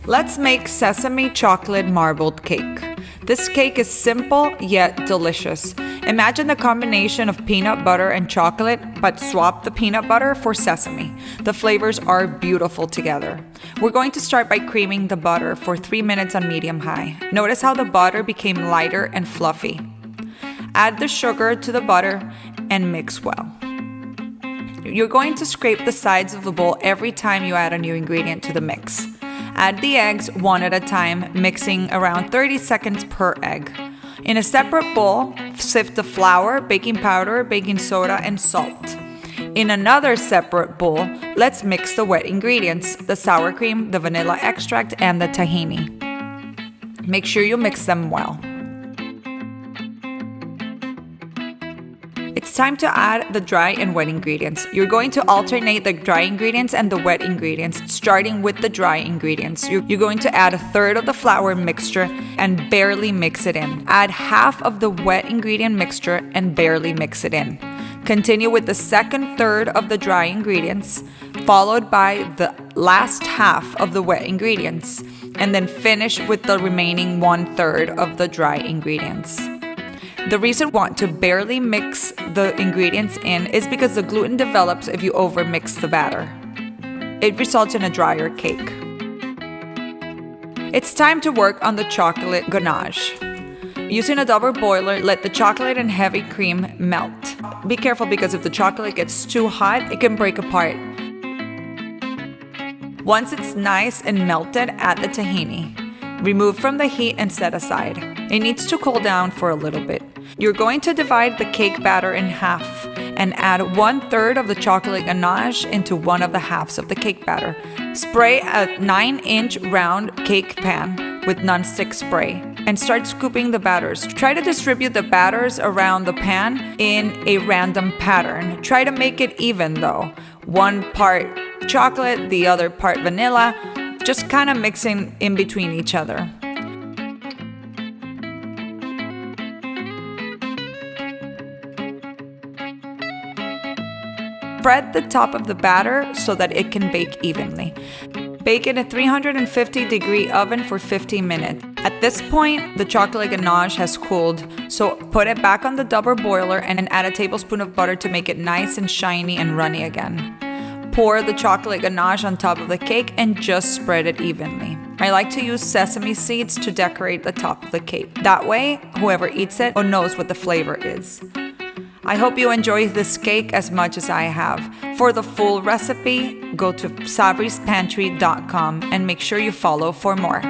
Let's make sesame chocolate marbled cake. This cake is simple yet delicious. Imagine the combination of peanut butter and chocolate, but swap the peanut butter for sesame. The flavors are beautiful together. We're going to start by creaming the butter for 3 minutes on medium-high. Notice how the butter became lighter and fluffy. Add the sugar to the butter and mix well. You're going to scrape the sides of the bowl every time you add a new ingredient to the mix. Add the eggs one at a time, mixing around 30 seconds per egg. In a separate bowl, sift the flour, baking powder, baking soda, and salt. In another separate bowl, let's mix the wet ingredients, the sour cream, the vanilla extract, and the tahini. Make sure you mix them well. It's time to add the dry and wet ingredients. You're going to alternate the dry ingredients and the wet ingredients, starting with the dry ingredients. You're going to add 1/3 of the flour mixture and barely mix it in. Add half of the wet ingredient mixture and barely mix it in. Continue with the second third of the dry ingredients, followed by the last half of the wet ingredients, and then finish with the remaining 1/3 of the dry ingredients. The reason we want to barely mix the ingredients in is because the gluten develops if you overmix the batter. It results in a drier cake. It's time to work on the chocolate ganache. Using a double boiler, let the chocolate and heavy cream melt. Be careful because if the chocolate gets too hot, it can break apart. Once it's nice and melted, add the tahini. Remove from the heat and set aside. It needs to cool down for a little bit. You're going to divide the cake batter in half and add 1/3 of the chocolate ganache into one of the halves of the cake batter. Spray a 9-inch round cake pan with nonstick spray and start scooping the batters. Try to distribute the batters around the pan in a random pattern. Try to make it even though. One part chocolate, the other part vanilla, just kind of mixing in between each other. Spread the top of the batter so that it can bake evenly. Bake in a 350-degree oven for 15 minutes. At this point, the chocolate ganache has cooled, so put it back on the double boiler and add a tablespoon of butter to make it nice and shiny and runny again. Pour the chocolate ganache on top of the cake and just spread it evenly. I like to use sesame seeds to decorate the top of the cake. That way, whoever eats it knows what the flavor is. I hope you enjoy this cake as much as I have. For the full recipe, go to sabryspantry.com and make sure you follow for more.